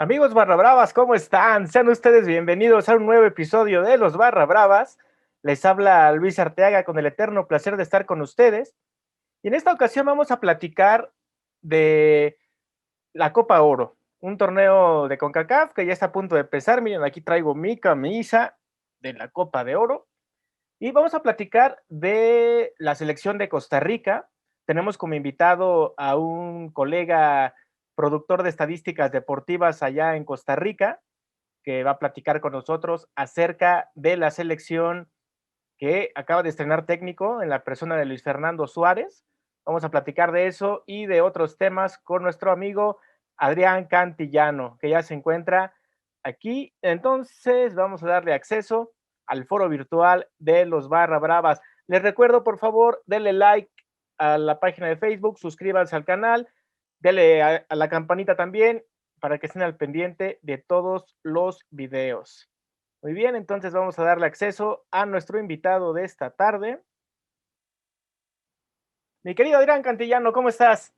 Amigos Barra Bravas, ¿cómo están? Sean ustedes bienvenidos a un nuevo episodio de Los Barra Bravas. Les habla Luis Arteaga con el eterno placer de estar con ustedes. Y en esta ocasión vamos a platicar de la Copa Oro, un torneo de CONCACAF que ya está a punto de empezar. Miren, aquí traigo mi camisa de la Copa de Oro. Y vamos a platicar de la selección de Costa Rica. Tenemos como invitado a un colega productor de estadísticas deportivas allá en Costa Rica, que va a platicar con nosotros acerca de la selección que acaba de estrenar técnico en la persona de Luis Fernando Suárez. Vamos a platicar de eso y de otros temas con nuestro amigo Adrián Cantillano, que ya se encuentra aquí. Entonces, vamos a darle acceso al foro virtual de los Barra Bravas. Les recuerdo, por favor, denle like a la página de Facebook, suscríbanse al canal, denle a la campanita también para que estén al pendiente de todos los videos. Muy bien, entonces vamos a darle acceso a nuestro invitado de esta tarde. Mi querido Adrián Cantillano, ¿cómo estás?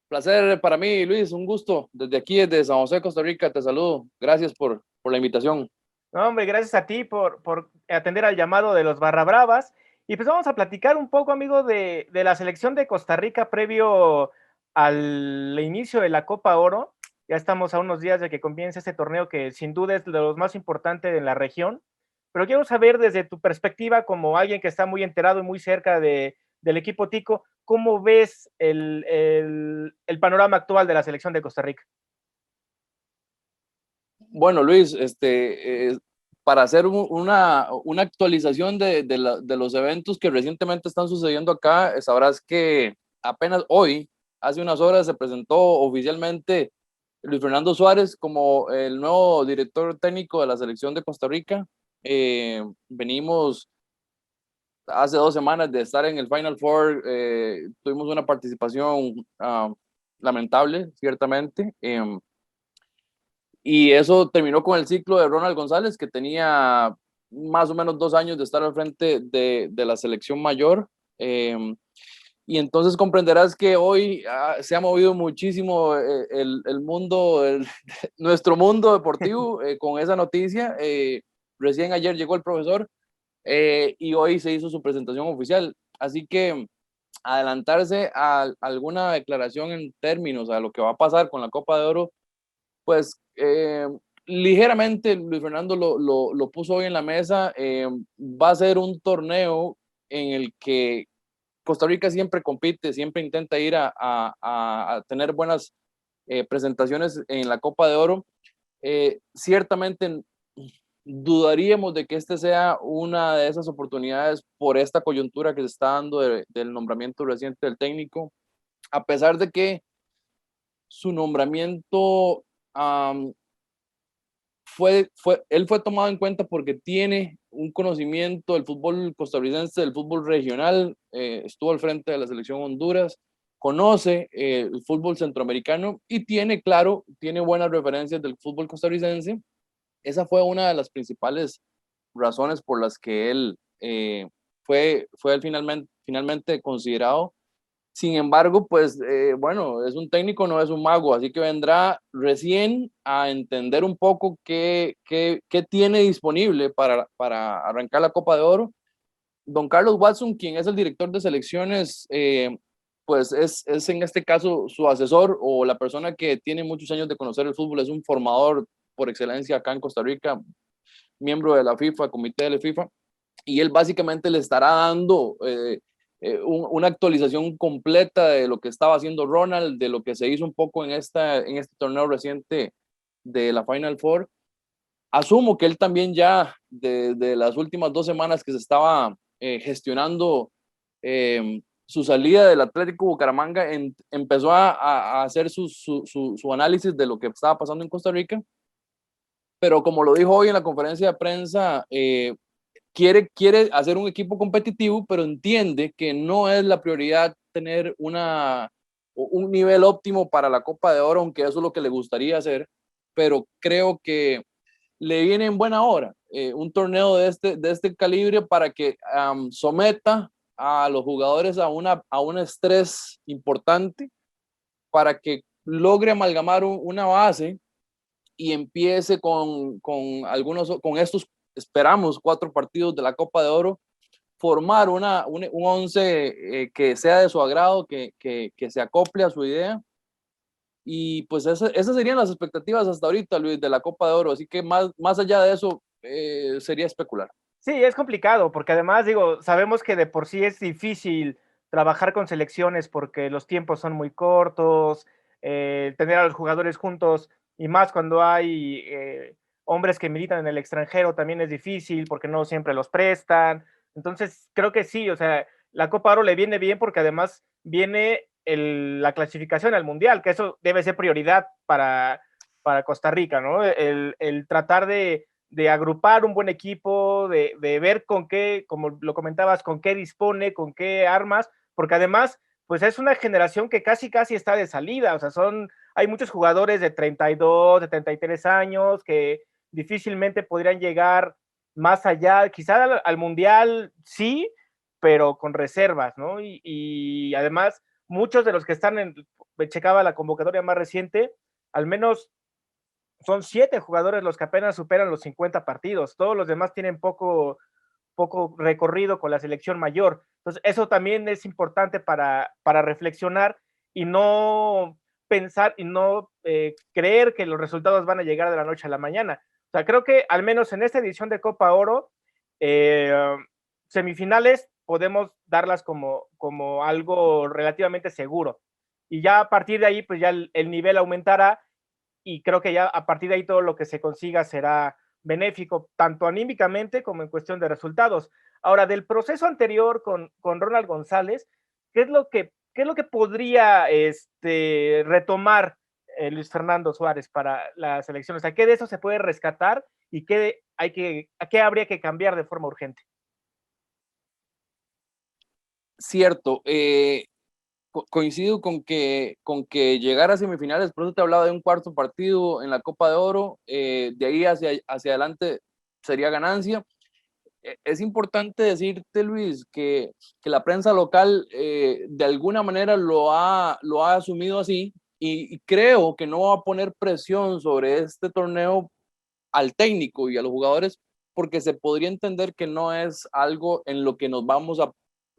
Placer para mí, Luis, un gusto. Desde aquí, desde San José, Costa Rica, te saludo. Gracias por la invitación. No, hombre, gracias a ti por atender al llamado de los Barra Bravas. Y pues vamos a platicar un poco, amigo, de la selección de Costa Rica previo al inicio de la Copa Oro. Ya estamos a unos días de que comience este torneo que sin duda es de los más importantes de la región. Pero quiero saber desde tu perspectiva, como alguien que está muy enterado y muy cerca del equipo Tico, ¿cómo ves el panorama actual de la selección de Costa Rica? Bueno, Luis, para hacer una actualización de los eventos que recientemente están sucediendo acá, sabrás que apenas hoy, hace unas horas, se presentó oficialmente Luis Fernando Suárez como el nuevo director técnico de la selección de Costa Rica. Venimos hace 2 semanas de estar en el Final Four. Tuvimos una participación lamentable, ciertamente, y eso terminó con el ciclo de Ronald González, que tenía más o menos 2 años de estar al frente de la selección mayor. Y entonces comprenderás que hoy se ha movido muchísimo el mundo, nuestro mundo deportivo con esa noticia. Recién ayer llegó el profesor y hoy se hizo su presentación oficial. Así que adelantarse a alguna declaración en términos a lo que va a pasar con la Copa de Oro, pues ligeramente Luis Fernando lo puso hoy en la mesa. Va a ser un torneo en el que Costa Rica siempre compite, siempre intenta ir a tener buenas presentaciones en la Copa de Oro. Ciertamente dudaríamos de que este sea una de esas oportunidades por esta coyuntura que se está dando del nombramiento reciente del técnico, a pesar de que su nombramiento él fue tomado en cuenta porque tiene un conocimiento del fútbol costarricense, del fútbol regional. Estuvo al frente de la selección Honduras, conoce el fútbol centroamericano y tiene buenas referencias del fútbol costarricense. Esa fue una de las principales razones por las que él fue finalmente considerado. Sin embargo, pues bueno, es un técnico, no es un mago, así que vendrá recién a entender un poco qué tiene disponible para arrancar la Copa de Oro. Don Carlos Watson, quien es el director de selecciones, pues es en este caso su asesor o la persona que tiene muchos años de conocer el fútbol, es un formador por excelencia acá en Costa Rica, miembro de la FIFA, comité de la FIFA, y él básicamente le estará dando una actualización completa de lo que estaba haciendo Ronald, de lo que se hizo un poco en este torneo reciente de la Final Four. Asumo que él también ya de las últimas 2 semanas que se estaba gestionando su salida del Atlético Bucaramanga, empezó a hacer su análisis de lo que estaba pasando en Costa Rica, pero como lo dijo hoy en la conferencia de prensa, quiere hacer un equipo competitivo, pero entiende que no es la prioridad tener un nivel óptimo para la Copa de Oro, aunque eso es lo que le gustaría hacer, pero creo que le viene en buena hora un torneo de este calibre para que someta a los jugadores a un estrés importante, para que logre amalgamar una base y empiece con estos, esperamos, 4 partidos de la Copa de Oro, formar un 11 que sea de su agrado, que se acople a su idea. Y pues esas serían las expectativas hasta ahorita, Luis, de la Copa de Oro. Así que más allá de eso, sería especular. Sí, es complicado, porque además, digo, sabemos que de por sí es difícil trabajar con selecciones porque los tiempos son muy cortos, tener a los jugadores juntos, y más cuando hay hombres que militan en el extranjero, también es difícil porque no siempre los prestan. Entonces, creo que sí, o sea, la Copa Oro le viene bien porque además viene la clasificación al Mundial, que eso debe ser prioridad para Costa Rica, ¿no? El tratar de agrupar un buen equipo, de ver con qué, como lo comentabas, con qué dispone, con qué armas, porque además, pues es una generación que casi está de salida, o sea, hay muchos jugadores de 32, de 33 años que difícilmente podrían llegar más allá, quizá al Mundial sí, pero con reservas, ¿no? Y además, muchos de los que están checaba la convocatoria más reciente, al menos son 7 jugadores los que apenas superan los 50 partidos. Todos los demás tienen poco recorrido con la selección mayor. Entonces, eso también es importante para reflexionar y no pensar y no creer que los resultados van a llegar de la noche a la mañana. O sea, creo que al menos en esta edición de Copa Oro, semifinales podemos darlas como algo relativamente seguro. Y ya a partir de ahí, pues ya el nivel aumentará y creo que ya a partir de ahí todo lo que se consiga será benéfico, tanto anímicamente como en cuestión de resultados. Ahora, del proceso anterior con Ronald González, qué es lo que podría retomar Luis Fernando Suárez para la selección? O sea, ¿qué de eso se puede rescatar y qué habría que cambiar de forma urgente? Cierto, coincido con que llegar a semifinales, por eso te hablaba de un cuarto partido en la Copa de Oro, de ahí hacia adelante sería ganancia. Es importante decirte, Luis, que la prensa local de alguna manera lo ha asumido así y creo que no va a poner presión sobre este torneo al técnico y a los jugadores porque se podría entender que no es algo en lo que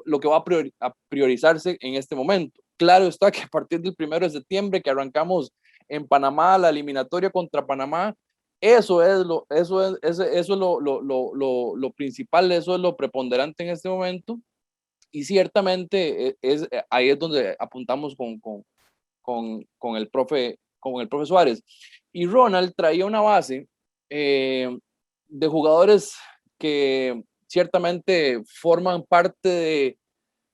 lo que va a priorizarse en este momento. Claro está que a partir del 1 de septiembre que arrancamos en Panamá la eliminatoria contra Panamá, eso es lo principal, eso es lo preponderante en este momento y ciertamente ahí es donde apuntamos con el profe Suárez. Y Ronald traía una base eh, de jugadores que ciertamente forman parte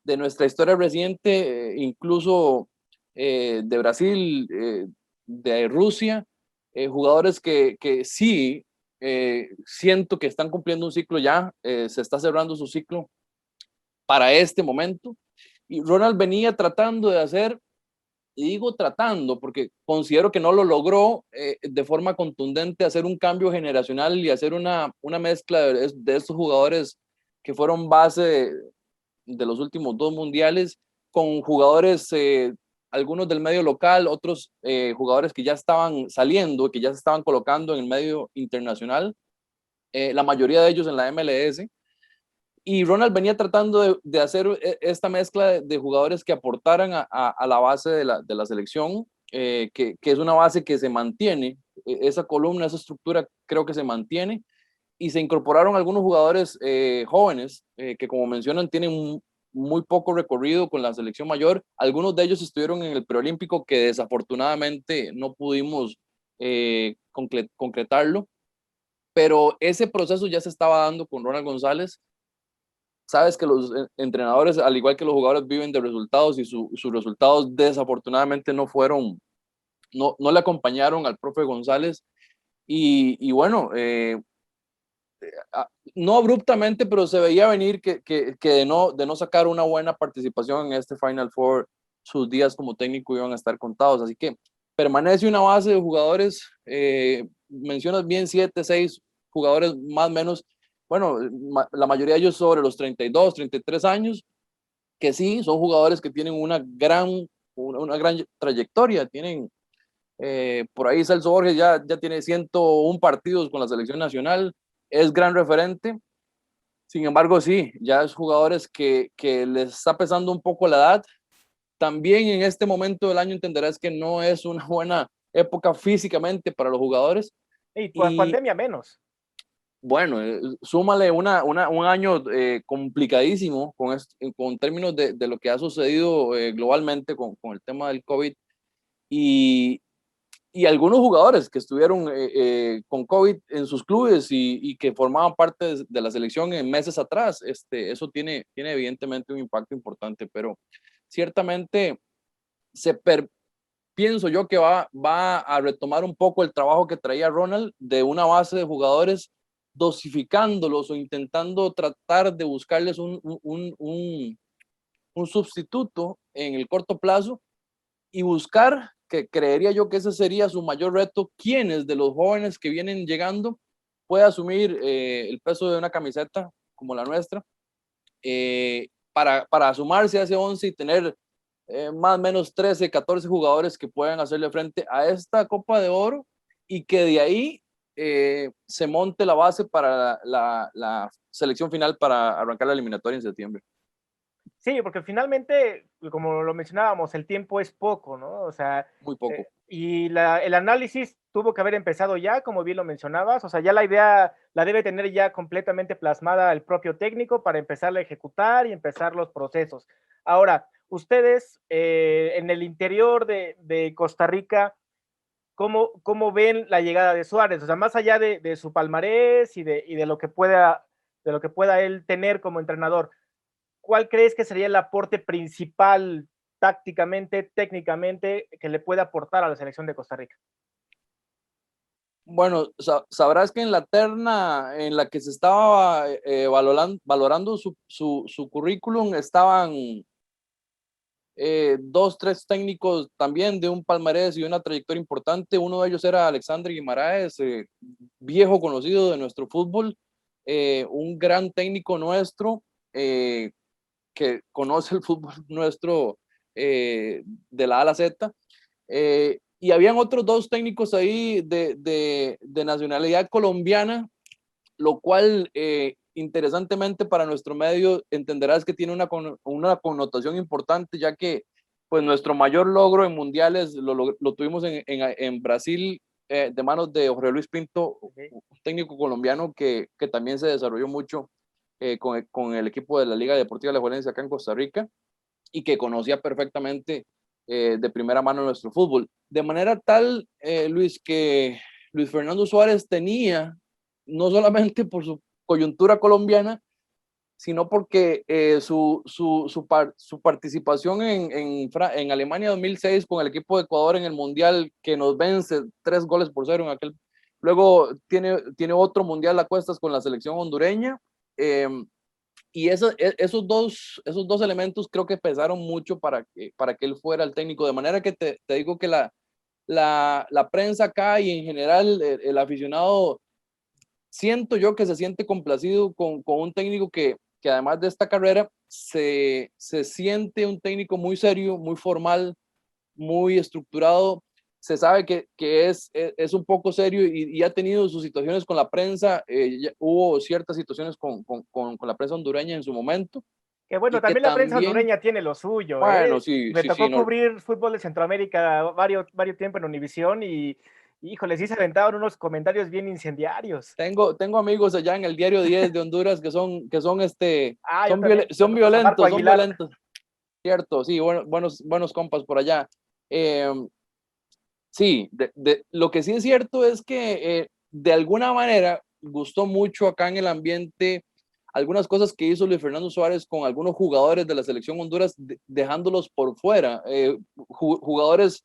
de nuestra historia reciente, incluso de Brasil, de Rusia, jugadores que sí siento que están cumpliendo un ciclo ya, se está cerrando su ciclo para este momento. Y Ronald venía tratando de hacer, y digo tratando porque considero que no lo logró de forma contundente, hacer un cambio generacional y hacer una mezcla de estos jugadores que fueron base de los últimos 2 mundiales con jugadores, algunos del medio local, otros jugadores que ya estaban saliendo, que ya se estaban colocando en el medio internacional, la mayoría de ellos en la MLS. Y Ronald venía tratando de hacer esta mezcla de jugadores que aportaran a la base de la selección, que es una base que se mantiene, esa columna, esa estructura creo que se mantiene, y se incorporaron algunos jugadores jóvenes que, como mencionan, tienen muy poco recorrido con la selección mayor. Algunos de ellos estuvieron en el preolímpico que desafortunadamente no pudimos concretarlo, pero ese proceso ya se estaba dando con Ronald González. Sabes que los entrenadores, al igual que los jugadores, viven de resultados y sus resultados desafortunadamente no le acompañaron al profe González. Y bueno, no abruptamente, pero se veía venir que de no sacar una buena participación en este Final Four, sus días como técnico iban a estar contados. Así que permanece una base de jugadores, mencionas bien 7, 6 jugadores más o menos, bueno, la mayoría de ellos sobre los 32, 33 años, que sí, son jugadores que tienen una gran trayectoria, tienen Por ahí Celso Borges ya tiene 101 partidos con la selección nacional, es gran referente. Sin embargo, sí, ya es jugadores que les está pesando un poco la edad. También en este momento del año entenderás que no es una buena época físicamente para los jugadores. Y Y pandemia menos. bueno, súmale un año complicadísimo con términos de lo que ha sucedido globalmente con el tema del COVID y, y algunos jugadores que estuvieron con COVID en sus clubes y que formaban parte de la selección en meses atrás. Eso tiene evidentemente un impacto importante, pero ciertamente se pienso yo que va a retomar un poco el trabajo que traía Ronald de una base de jugadores, dosificándolos o intentando tratar de buscarles un sustituto en el corto plazo y buscar, que creería yo que ese sería su mayor reto, quiénes de los jóvenes que vienen llegando puede asumir el peso de una camiseta como la nuestra, para sumarse a ese 11 y tener más o menos 13, 14 jugadores que puedan hacerle frente a esta Copa de Oro y que de ahí se monte la base para la selección final para arrancar la eliminatoria en septiembre. Sí, porque finalmente, como lo mencionábamos, el tiempo es poco, ¿no? O sea, Muy poco. y el análisis tuvo que haber empezado ya, como bien lo mencionabas, o sea, ya la idea la debe tener ya completamente plasmada el propio técnico para empezar a ejecutar y empezar los procesos. Ahora, ustedes en el interior de Costa Rica, ¿cómo ven la llegada de Suárez? O sea, más allá de su palmarés y de lo que pueda él tener como entrenador, ¿cuál crees que sería el aporte principal tácticamente, técnicamente, que le puede aportar a la selección de Costa Rica? Bueno, sabrás que en la terna en la que se estaba valorando su currículum estaban dos, tres técnicos también de un palmarés y una trayectoria importante. Uno de ellos era Alexandre Guimaraes, viejo conocido de nuestro fútbol, un gran técnico nuestro que conoce el fútbol nuestro de la A a la Z. Y habían otros dos técnicos ahí de nacionalidad colombiana, lo cual interesantemente para nuestro medio entenderás que tiene una connotación importante, ya que pues nuestro mayor logro en mundiales lo tuvimos en Brasil, de manos de Jorge Luis Pinto, Okay. un técnico colombiano que también se desarrolló mucho con el equipo de la Liga Deportiva La Juelense acá en Costa Rica y que conocía perfectamente de primera mano nuestro fútbol. De manera tal, Luis, que Luis Fernando Suárez tenía, no solamente por su coyuntura colombiana, sino porque su participación en Alemania 2006 con el equipo de Ecuador en el Mundial, que nos vence 3-0 en aquel. Luego tiene otro Mundial a cuestas con la selección hondureña. Y esos dos elementos creo que pesaron mucho para que él fuera el técnico. De manera que te digo que la prensa acá y en general el aficionado, siento yo que se siente complacido con un técnico que además de esta carrera se siente un técnico muy serio, muy formal, muy estructurado. Se sabe que es un poco serio y ha tenido sus situaciones con la prensa. Hubo ciertas situaciones con la prensa hondureña en su momento Que bueno, y que también la prensa también, hondureña tiene lo suyo, bueno, ¿eh? sí, Me sí, sí, tocó no, cubrir fútbol de Centroamérica varios tiempo en Univisión y, híjole, sí se aventaron unos comentarios bien incendiarios. tengo amigos allá en el Diario 10 de Honduras Ah, yo también conozco a Marco son Aguilar. violentos, cierto, sí, buenos compas por allá. Eh, sí, lo que sí es cierto es que de alguna manera gustó mucho acá en el ambiente algunas cosas que hizo Luis Fernando Suárez con algunos jugadores de la selección Honduras, dejándolos por fuera, jugadores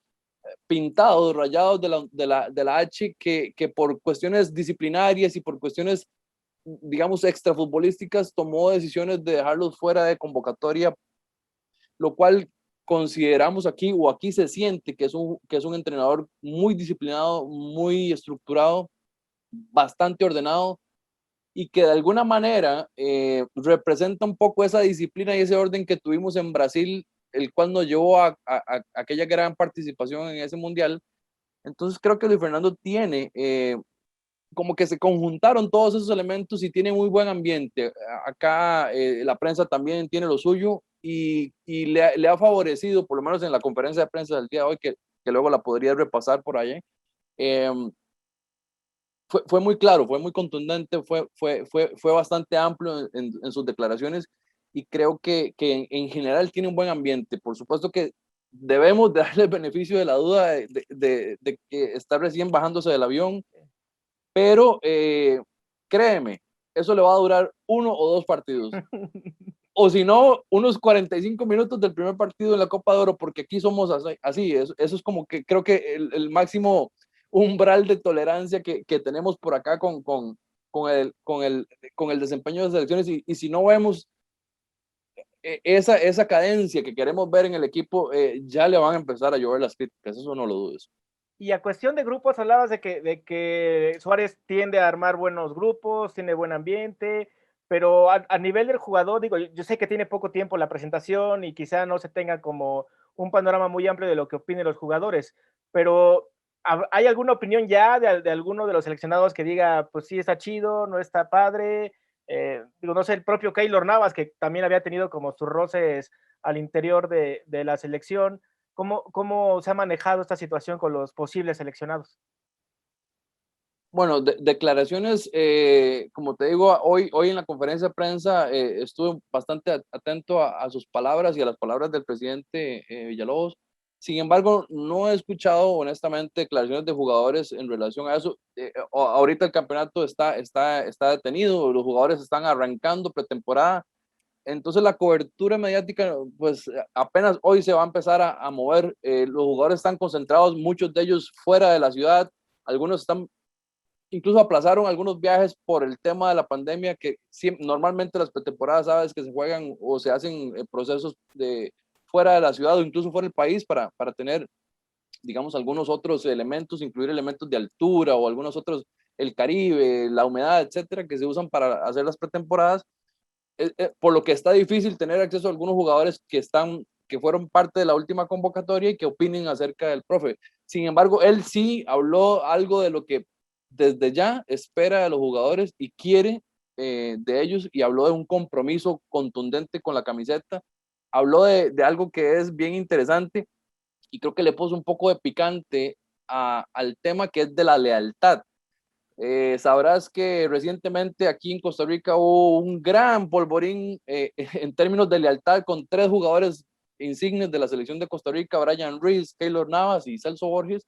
pintados, rayados de la H, que por cuestiones disciplinarias y por cuestiones, digamos, extrafutbolísticas, tomó decisiones de dejarlos fuera de convocatoria, lo cual consideramos aquí, o aquí se siente que es un entrenador muy disciplinado, muy estructurado, bastante ordenado, y que de alguna manera representa un poco esa disciplina y ese orden que tuvimos en Brasil, el cual nos llevó a aquella gran participación en ese mundial, Entonces creo que Luis Fernando tiene, como que se conjuntaron todos esos elementos y tiene muy buen ambiente. Acá la prensa también tiene lo suyo y le ha favorecido, por lo menos en la conferencia de prensa del día de hoy, que luego la podría repasar por ahí. Eh, fue muy claro, fue muy contundente, fue bastante amplio en sus declaraciones y creo que en general tiene un buen ambiente. Por supuesto que debemos de darle el beneficio de la duda de que está recién bajándose del avión, pero créeme, eso le va a durar 1 o 2 partidos. O si no, unos 45 minutos del primer partido en la Copa de Oro, porque aquí somos así, eso es como que creo que el máximo umbral de tolerancia que tenemos por acá con el desempeño de las selecciones y si no vemos esa cadencia que queremos ver en el equipo, ya le van a empezar a llover las críticas, eso no lo dudes. Y a cuestión de grupos, hablabas de que Suárez tiende a armar buenos grupos, tiene buen ambiente, pero a nivel del jugador, digo, yo sé que tiene poco tiempo la presentación y quizá no se tenga como un panorama muy amplio de lo que opinen los jugadores, pero ¿hay alguna opinión ya de alguno de los seleccionados que diga, pues sí, está chido, no está padre? Digo, no sé, el propio Keylor Navas, que también había tenido como sus roces al interior de la selección. ¿Cómo se ha manejado esta situación con los posibles seleccionados? Bueno, declaraciones, como te digo, hoy en la conferencia de prensa estuve bastante atento a sus palabras y a las palabras del presidente Villalobos. Sin embargo, no he escuchado honestamente declaraciones de jugadores en relación a eso. Ahorita el campeonato está detenido, los jugadores están arrancando pretemporada, entonces la cobertura mediática, pues apenas hoy se va a empezar a mover. Los jugadores están concentrados, muchos de ellos fuera de la ciudad, algunos están incluso aplazaron algunos viajes por el tema de la pandemia, que normalmente las pretemporadas, sabes, que se juegan o se hacen procesos fuera de la ciudad o incluso fuera del país para tener, digamos, algunos otros elementos, incluir elementos de altura o algunos otros, el Caribe, la humedad, etcétera, que se usan para hacer las pretemporadas, por lo que está difícil tener acceso a algunos jugadores que fueron parte de la última convocatoria y que opinen acerca del profe. Sin embargo, él sí habló algo de lo que desde ya espera de los jugadores y quiere de ellos, y habló de un compromiso contundente con la camiseta. Habló de algo que es bien interesante y creo que le puso un poco de picante al tema, que es de la lealtad. Sabrás que recientemente aquí en Costa Rica hubo un gran polvorín en términos de lealtad con 3 jugadores insignes de la selección de Costa Rica: Brian Ruiz, Keylor Navas y Celso Borges,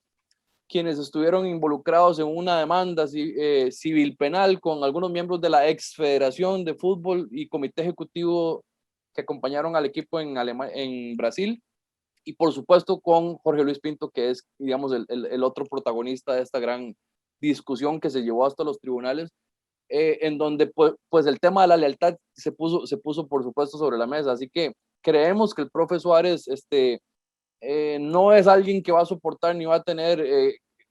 quienes estuvieron involucrados en una demanda civil penal con algunos miembros de la ex Federación de Fútbol y comité ejecutivo que acompañaron al equipo en Brasil, y por supuesto con Jorge Luis Pinto, que es, digamos, el otro protagonista de esta gran discusión que se llevó hasta los tribunales, en donde pues el tema de la lealtad se puso por supuesto sobre la mesa. Así que creemos que el profe Suárez no es alguien que va a soportar ni va a tener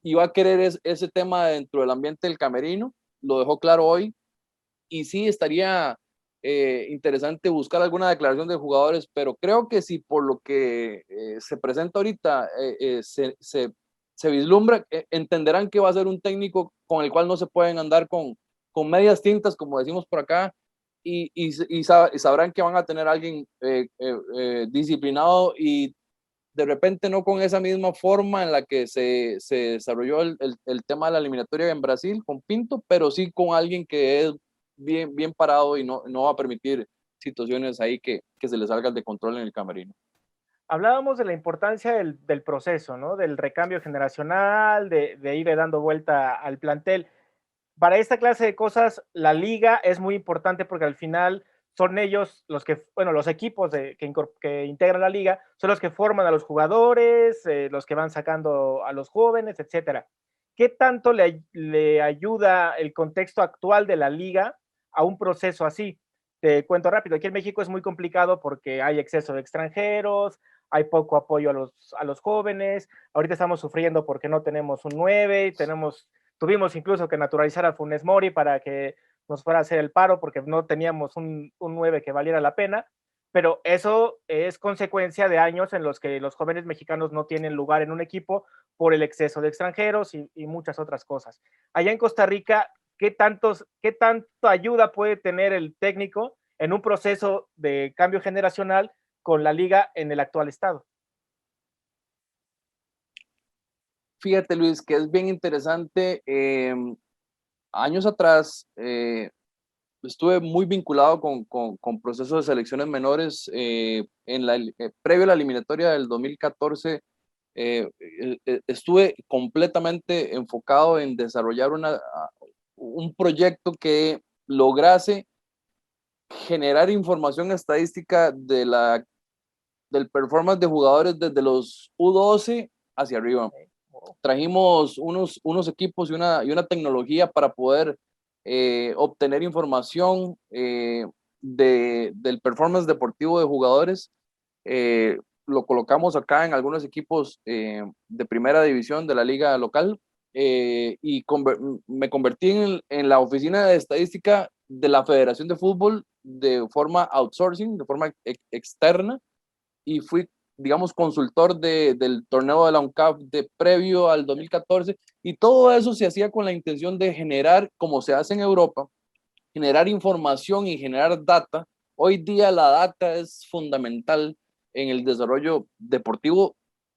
y va a querer ese tema dentro del ambiente del camerino, lo dejó claro hoy, y sí estaría interesante buscar alguna declaración de jugadores, pero creo que si por lo que se presenta ahorita se vislumbra, entenderán que va a ser un técnico con el cual no se pueden andar con medias tintas, como decimos por acá, y sabrán que van a tener a alguien disciplinado y de repente no con esa misma forma en la que se desarrolló el tema de la eliminatoria en Brasil con Pinto, pero sí con alguien que es bien parado y no va a permitir situaciones ahí que se le salgan de control en el camerino. Hablábamos de la importancia del proceso, ¿no? Del recambio generacional, de ir dando vuelta al plantel. Para esta clase de cosas, la liga es muy importante porque al final son ellos los que, bueno, los equipos que integran la liga, son los que forman a los jugadores, los que van sacando a los jóvenes, etcétera. ¿Qué tanto le ayuda el contexto actual de la liga a un proceso así? Te cuento rápido, aquí en México es muy complicado porque hay exceso de extranjeros, hay poco apoyo a los jóvenes, ahorita estamos sufriendo porque no tenemos un 9, tuvimos incluso que naturalizar a Funes Mori para que nos fuera a hacer el paro porque no teníamos un 9 que valiera la pena, pero eso es consecuencia de años en los que los jóvenes mexicanos no tienen lugar en un equipo por el exceso de extranjeros y muchas otras cosas. Allá en Costa Rica, qué tanto ayuda puede tener el técnico en un proceso de cambio generacional con la liga en el actual estado? Fíjate, Luis, que es bien interesante. Años atrás estuve muy vinculado con procesos de selecciones menores. Previo a la eliminatoria del 2014, estuve completamente enfocado en desarrollar un proyecto que lograse generar información estadística del performance de jugadores desde los U12 hacia arriba. Trajimos unos equipos y una tecnología para poder obtener información del performance deportivo de jugadores. Lo colocamos acá en algunos equipos de primera división de la liga local, y me convertí en la oficina de estadística de la Federación de Fútbol de forma outsourcing, de forma externa, y fui, digamos, consultor del torneo de la UNCAF previo al 2014, y todo eso se hacía con la intención de generar, como se hace en Europa, generar información y generar data. Hoy día la data es fundamental en el desarrollo deportivo,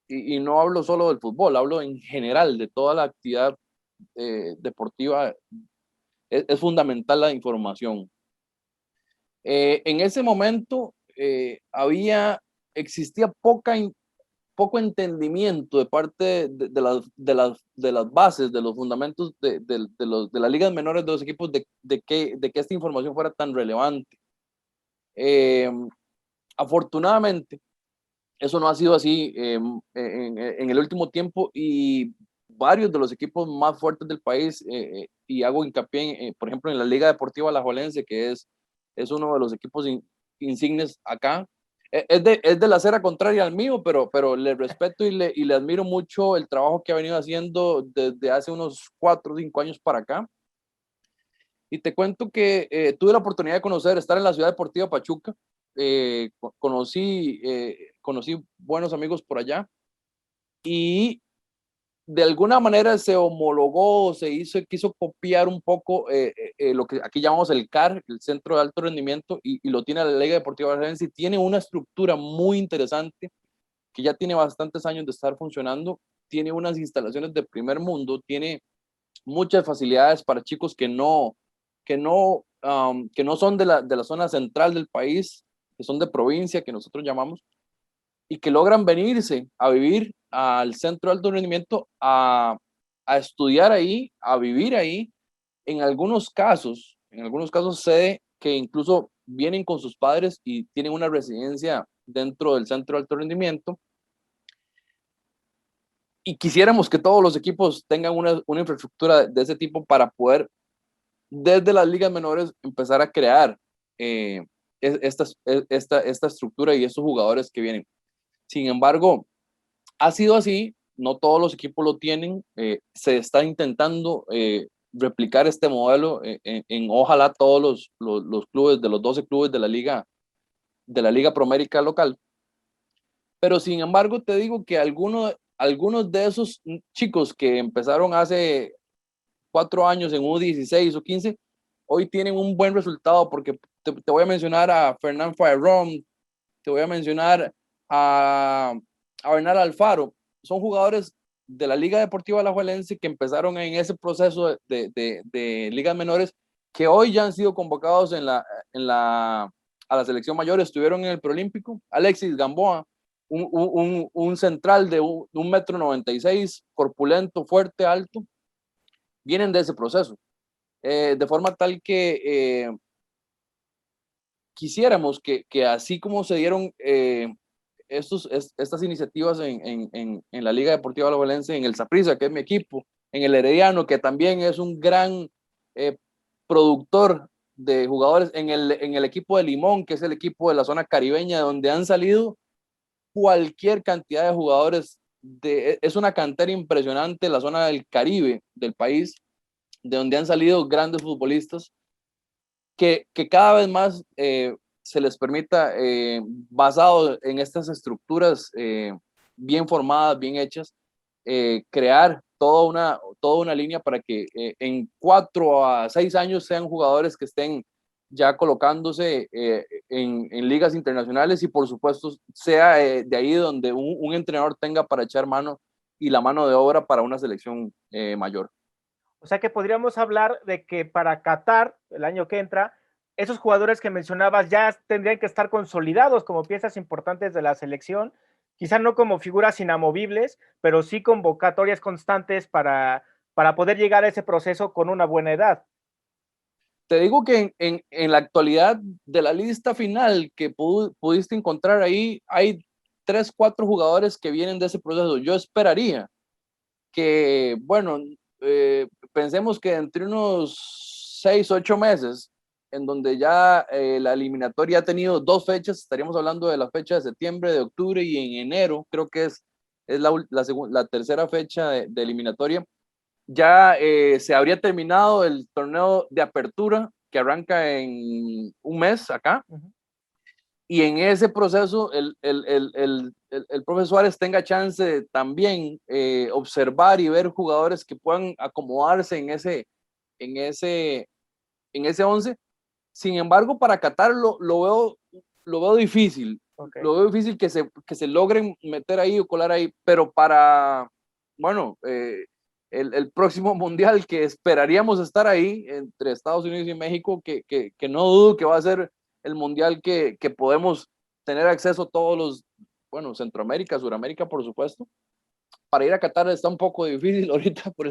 y no hablo solo del fútbol, hablo en general de toda la actividad deportiva. Es fundamental la información. En ese momento existía poco entendimiento de parte de las bases, de los fundamentos de las ligas menores de los equipos, de que esta información fuera tan relevante. Afortunadamente, eso no ha sido así en el último tiempo, y varios de los equipos más fuertes del país, y hago hincapié, por ejemplo, en la Liga Deportiva Alajuelense, que es uno de los equipos insignes acá. Es de la acera contraria al mío, pero le respeto y le admiro mucho el trabajo que ha venido haciendo desde hace unos 4 o 5 años para acá. Y te cuento que tuve la oportunidad de estar en la Ciudad Deportiva Pachuca. Conocí buenos amigos por allá, y de alguna manera se homologó, quiso copiar un poco lo que aquí llamamos el CAR, el Centro de Alto Rendimiento, y lo tiene la Liga Deportiva Alajuelense, y tiene una estructura muy interesante que ya tiene bastantes años de estar funcionando. Tiene unas instalaciones de primer mundo, tiene muchas facilidades para chicos que no son de la zona central del país, que son de provincia, que nosotros llamamos, y que logran venirse a vivir al centro de alto rendimiento, a estudiar ahí, a vivir ahí. En algunos casos sé que incluso vienen con sus padres y tienen una residencia dentro del centro de alto rendimiento. Y quisiéramos que todos los equipos tengan una infraestructura de ese tipo para poder, desde las ligas menores, empezar a crear esta estructura y estos jugadores que vienen. Sin embargo, ha sido así, no todos los equipos lo tienen. Se está intentando replicar este modelo ojalá todos los clubes, de los 12 clubes de la Liga Promérica local. Pero sin embargo, te digo que algunos de esos chicos que empezaron hace 4 años en U16 o 15, hoy tienen un buen resultado, porque te voy a mencionar a Fernán Farrón, te voy a mencionar a Bernal Alfaro. Son jugadores de la Liga Deportiva Alajuelense que empezaron en ese proceso de ligas menores, que hoy ya han sido convocados a la selección mayor. Estuvieron en el Preolímpico. Alexis Gamboa, un central de 1,96 m, corpulento, fuerte, alto, vienen de ese proceso. De forma tal que quisiéramos que así como se dieron estas iniciativas en la Liga Deportiva Alajuelense, en el Saprissa, que es mi equipo, en el Herediano, que también es un gran productor de jugadores, en el equipo de Limón, que es el equipo de la zona caribeña, donde han salido cualquier cantidad de jugadores. Es una cantera impresionante la zona del Caribe del país, de donde han salido grandes futbolistas que cada vez más se les permita, basado en estas estructuras bien formadas, bien hechas, crear toda una línea para que en 4 a 6 años sean jugadores que estén ya colocándose en ligas internacionales y por supuesto sea de ahí donde un entrenador tenga para echar mano y la mano de obra para una selección mayor. O sea que podríamos hablar de que para Qatar, el año que entra, esos jugadores que mencionabas ya tendrían que estar consolidados como piezas importantes de la selección, quizá no como figuras inamovibles, pero sí convocatorias constantes para poder llegar a ese proceso con una buena edad. Te digo que en la actualidad de la lista final que pudiste encontrar ahí, hay 3, 4 jugadores que vienen de ese proceso. Yo esperaría que, bueno, pensemos que entre unos 6, 8 meses, en donde ya la eliminatoria ha tenido 2 fechas, estaríamos hablando de la fecha de septiembre, de octubre y en enero, creo que es la tercera fecha de eliminatoria. Ya se habría terminado el torneo de apertura que arranca en un mes acá. Uh-huh. Y en ese proceso el profe Suárez tenga chance de también observar y ver jugadores que puedan acomodarse en ese 11. Sin embargo, para Qatar lo veo difícil. Okay. Lo veo difícil que se logren meter ahí o colar ahí, pero para, bueno, el próximo mundial que esperaríamos estar ahí entre Estados Unidos y México, que no dudo que va a ser el mundial que podemos tener acceso todos los, bueno, Centroamérica, Suramérica, por supuesto. Para ir a Qatar está un poco difícil ahorita por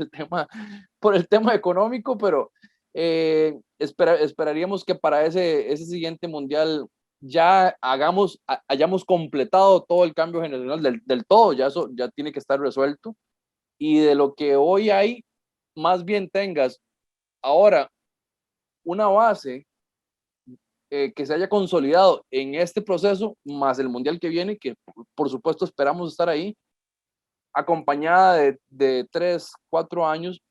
el tema económico, pero esperaríamos que para ese siguiente mundial ya hayamos completado todo el cambio generacional del todo, ya eso ya tiene que estar resuelto. Y de lo que hoy hay, más bien tengas ahora una base que se haya consolidado en este proceso, más el mundial que viene, que por supuesto esperamos estar ahí, acompañada de 3, 4 años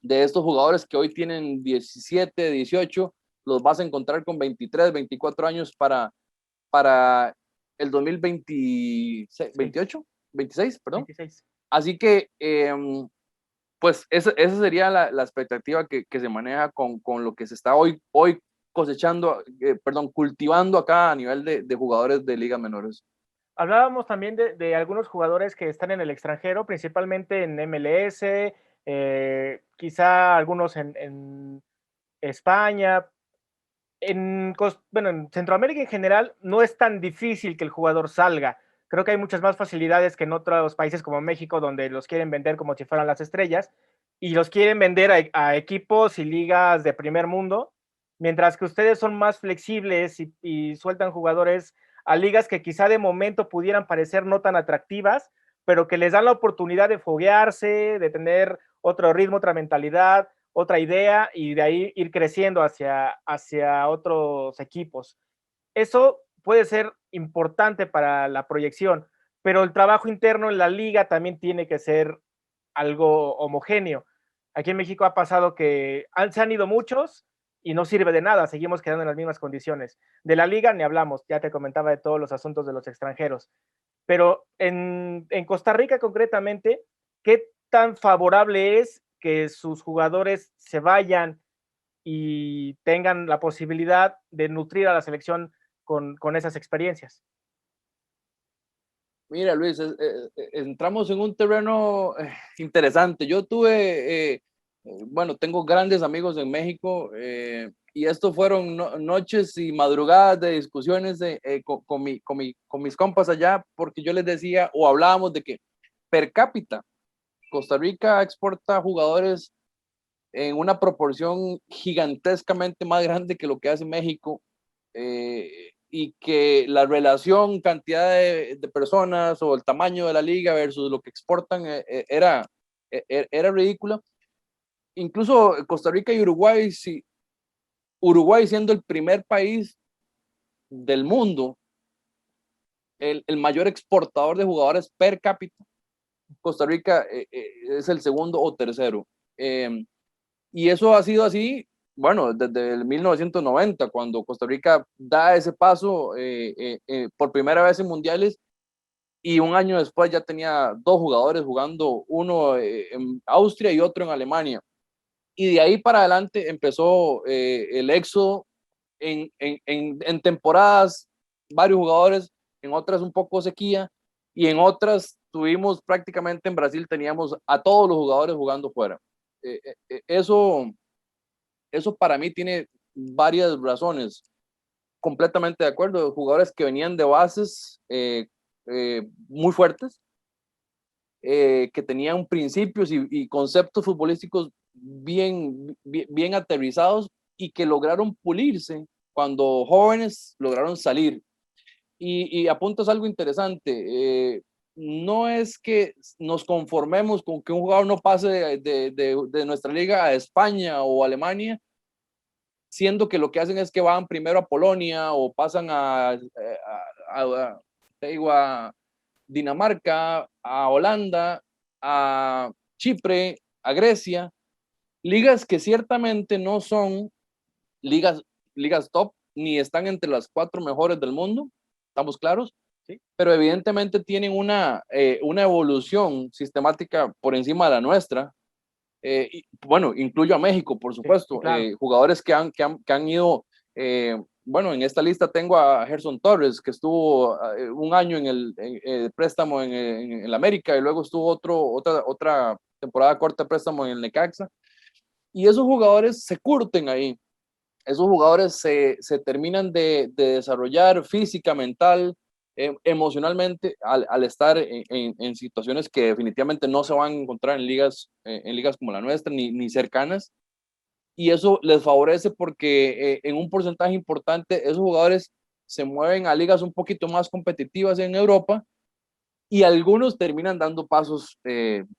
de estos jugadores que hoy tienen 17, 18, los vas a encontrar con 23, 24 años para el 2026, 28, 26, perdón. 26. Así que, pues esa sería la expectativa que se maneja con lo que se está hoy cosechando, cultivando acá a nivel de jugadores de ligas menores. Hablábamos también de algunos jugadores que están en el extranjero, principalmente en MLS, quizá algunos en España. Bueno, en Centroamérica en general no es tan difícil que el jugador salga. Creo que hay muchas más facilidades que en otros países como México, donde los quieren vender como si fueran las estrellas y los quieren vender a equipos y ligas de primer mundo, mientras que ustedes son más flexibles y sueltan jugadores a ligas que quizá de momento pudieran parecer no tan atractivas, pero que les dan la oportunidad de foguearse, de tener otro ritmo, otra mentalidad, otra idea y de ahí ir creciendo hacia otros equipos. Eso puede ser importante para la proyección, pero el trabajo interno en la liga también tiene que ser algo homogéneo. Aquí en México ha pasado que se han ido muchos y no sirve de nada, seguimos quedando en las mismas condiciones. De la liga ni hablamos, ya te comentaba de todos los asuntos de los extranjeros. Pero en Costa Rica concretamente, ¿qué tan favorable es que sus jugadores se vayan y tengan la posibilidad de nutrir a la selección con esas experiencias? Mira, Luis, entramos en un terreno interesante. Yo tuve, bueno, tengo grandes amigos en México y esto fueron noches y madrugadas de discusiones con mis compas allá, porque yo les decía o hablábamos de que per cápita Costa Rica exporta jugadores en una proporción gigantescamente más grande que lo que hace México. Y que la relación cantidad de personas o el tamaño de la liga versus lo que exportan era ridícula. Incluso Costa Rica y Uruguay, Uruguay siendo el primer país del mundo, el mayor exportador de jugadores per cápita, Costa Rica es el segundo o tercero. Y eso ha sido así bueno, desde el 1990, cuando Costa Rica da ese paso por primera vez en mundiales, y un año después ya tenía dos jugadores jugando, uno en Austria y otro en Alemania. Y de ahí para adelante empezó el éxodo en temporadas, varios jugadores, en otras un poco sequía, y en otras tuvimos prácticamente en Brasil, teníamos a todos los jugadores jugando fuera. Eh, eh, eh, eso, eso para mí tiene varias razones. Completamente de acuerdo, jugadores que venían de bases muy fuertes, que tenían principios y conceptos futbolísticos bien aterrizados y que lograron pulirse cuando jóvenes lograron salir. Y apuntas algo interesante. No es que nos conformemos con que un jugador no pase de nuestra liga a España o Alemania, siendo que lo que hacen es que van primero a Polonia o pasan a Dinamarca, a Holanda, a Chipre, a Grecia, ligas que ciertamente no son ligas, ligas top, ni están entre las cuatro mejores del mundo, estamos claros, ¿sí? pero evidentemente tienen una evolución sistemática por encima de la nuestra. Y, bueno, incluyo a México, por Sí, supuesto, claro. jugadores que han ido, bueno, en esta lista tengo a Gerson Torres, que estuvo un año en el préstamo en el América y luego estuvo otra temporada corta de préstamo en el Necaxa. Y esos jugadores se curten ahí, esos jugadores se terminan de desarrollar física, mental, emocionalmente al estar en situaciones que definitivamente no se van a encontrar en ligas como la nuestra ni cercanas. Y eso les favorece porque en un porcentaje importante esos jugadores se mueven a ligas un poquito más competitivas en Europa y algunos terminan dando pasos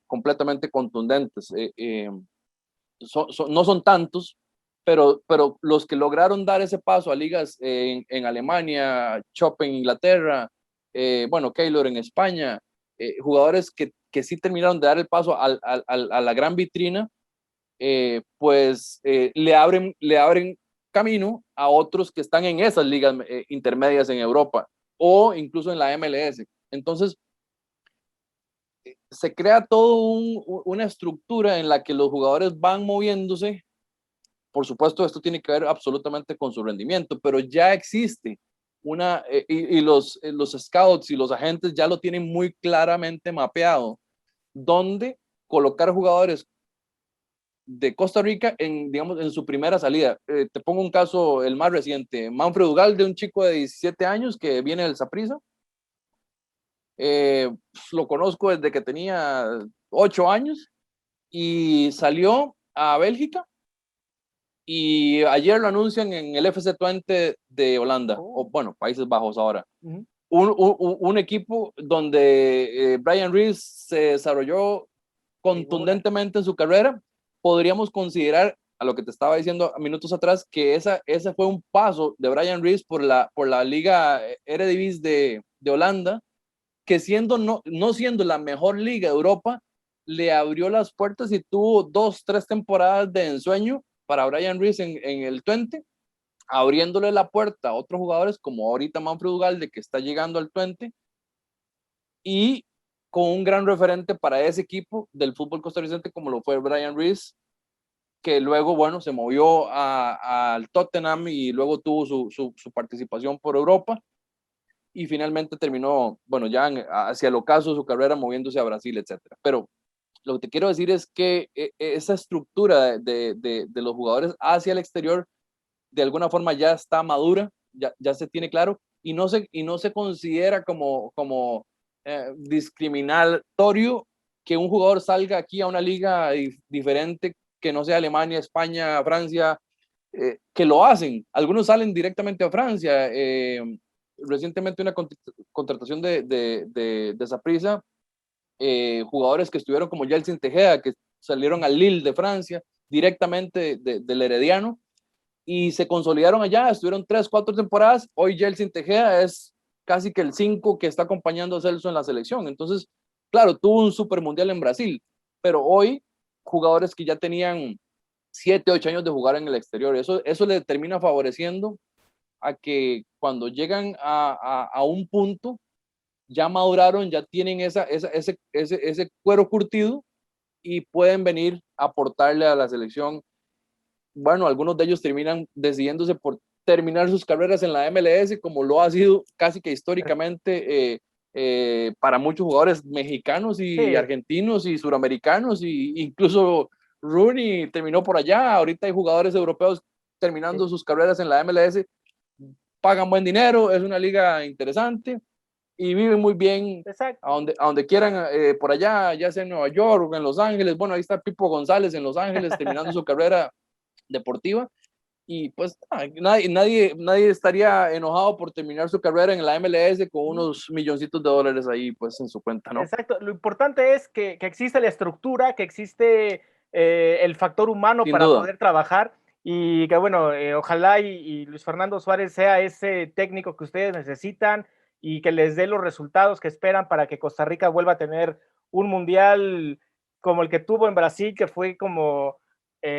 completamente contundentes. No son tantos, pero los que lograron dar ese paso a ligas en Alemania, Chop en Inglaterra, bueno, Keylor en España, jugadores que sí terminaron de dar el paso a la gran vitrina, pues le abren camino a otros que están en esas ligas intermedias en Europa o incluso en la MLS. Entonces, se crea una estructura en la que los jugadores van moviéndose. Por supuesto, esto tiene que ver absolutamente con su rendimiento, pero ya existe y los scouts y los agentes ya lo tienen muy claramente mapeado, donde colocar jugadores de Costa Rica digamos, en su primera salida. Te pongo un caso, el más reciente, Manfred Ugalde, un chico de 17 años que viene del Saprissa. Lo conozco desde que tenía 8 años y salió a Bélgica y ayer lo anuncian en el FC20 de Holanda, o bueno, Países Bajos ahora. Un equipo donde Brian Reese se desarrolló contundentemente en su carrera. Podríamos considerar, a lo que te estaba diciendo minutos atrás, que ese fue un paso de Brian Reese por la Liga Eredivisie de Holanda, que no siendo la mejor liga de Europa, le abrió las puertas y tuvo 2, 3 temporadas de ensueño para Brian Reese en el 20, abriéndole la puerta a otros jugadores como ahorita Manfred Ugalde, que está llegando al 20, y con un gran referente para ese equipo del fútbol costarricense como lo fue Brian Reese, que luego, bueno, se movió al Tottenham y luego tuvo su participación por Europa y finalmente terminó, bueno, ya hacia el ocaso de su carrera moviéndose a Brasil, etcétera. Pero lo que te quiero decir es que esa estructura de los jugadores hacia el exterior de alguna forma ya está madura, ya se tiene claro y no se considera como discriminatorio que un jugador salga aquí a una liga diferente que no sea Alemania, España, Francia, que lo hacen. Algunos salen directamente a Francia. Recientemente una contratación de Saprissa, jugadores que estuvieron como Yeltsin Tejeda, que salieron al Lille de Francia, directamente del Herediano, y se consolidaron allá, estuvieron 3, 4 temporadas. Hoy Yeltsin Tejeda es casi que el 5 que está acompañando a Celso en la selección. Entonces, claro, tuvo un super mundial en Brasil, pero hoy jugadores que ya tenían 7, 8 años de jugar en el exterior. Eso le termina favoreciendo a que cuando llegan a un punto, ya maduraron, ya tienen ese cuero curtido y pueden venir a aportarle a la selección. Bueno, algunos de ellos terminan decidiéndose por terminar sus carreras en la MLS, como lo ha sido casi que históricamente para muchos jugadores mexicanos y Sí, argentinos y suramericanos, y incluso Rooney terminó por allá. Ahorita hay jugadores europeos terminando sí, sus carreras en la MLS, pagan buen dinero, es una liga interesante y viven muy bien exacto. a donde quieran, por allá, ya sea en Nueva York o en Los Ángeles. Bueno, ahí está Pipo González en Los Ángeles terminando su carrera deportiva, y pues nadie estaría enojado por terminar su carrera en la MLS con unos milloncitos de dólares ahí pues en su cuenta, ¿no? Exacto, lo importante es que existe la estructura, que existe el factor humano Sin para duda. poder trabajar y que bueno, ojalá y Luis Fernando Suárez sea ese técnico que ustedes necesitan y que les dé los resultados que esperan para que Costa Rica vuelva a tener un mundial como el que tuvo en Brasil, que fue como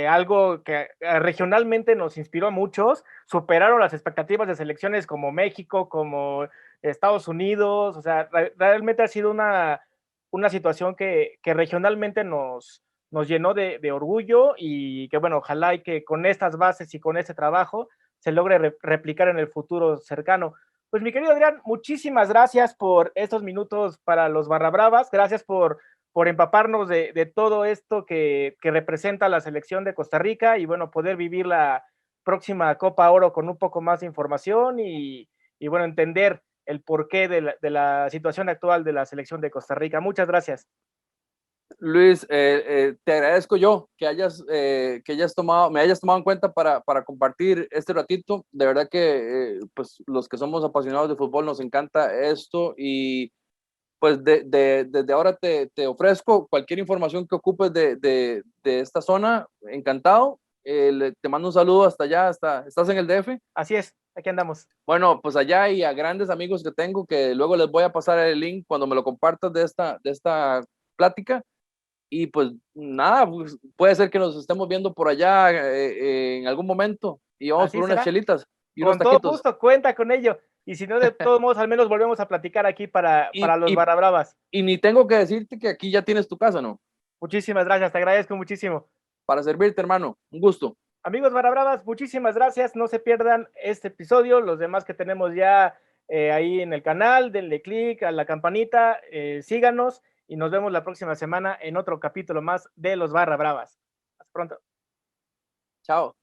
algo que regionalmente nos inspiró a muchos, superaron las expectativas de selecciones como México, como Estados Unidos, o sea, realmente ha sido una situación que regionalmente nos llenó de orgullo y que bueno, ojalá y que con estas bases y con este trabajo se logre replicar en el futuro cercano. Pues mi querido Adrián, muchísimas gracias por estos minutos para los Barra Bravas, gracias por empaparnos de todo esto que representa la selección de Costa Rica y bueno, poder vivir la próxima Copa Oro con un poco más de información y bueno, entender el porqué de la situación actual de la selección de Costa Rica. Muchas gracias. Luis, te agradezco yo me hayas tomado en cuenta para compartir este ratito. De verdad que pues los que somos apasionados de fútbol nos encanta esto, y pues desde ahora te ofrezco cualquier información que ocupes de esta zona. Encantado. Te mando un saludo hasta allá, ¿estás en el DF? Así es, aquí andamos. Bueno, pues allá, y a grandes amigos que tengo, que luego les voy a pasar el link cuando me lo compartas de esta plática. Y pues nada, pues, puede ser que nos estemos viendo por allá en algún momento y vamos por Así unas será. chelitas y unos Con todo taquitos. gusto, cuenta con ello. Y si no, de todos modos, al menos volvemos a platicar aquí Y, para los y, Barra Bravas. y ni tengo que decirte que aquí ya tienes tu casa, ¿no? Muchísimas gracias, te agradezco muchísimo. Para servirte, hermano. Un gusto. Amigos Barra Bravas, muchísimas gracias. No se pierdan este episodio, los demás que tenemos ya ahí en el canal. Denle click a la campanita, síganos y nos vemos la próxima semana en otro capítulo más de los Barra Bravas. Hasta pronto. Chao.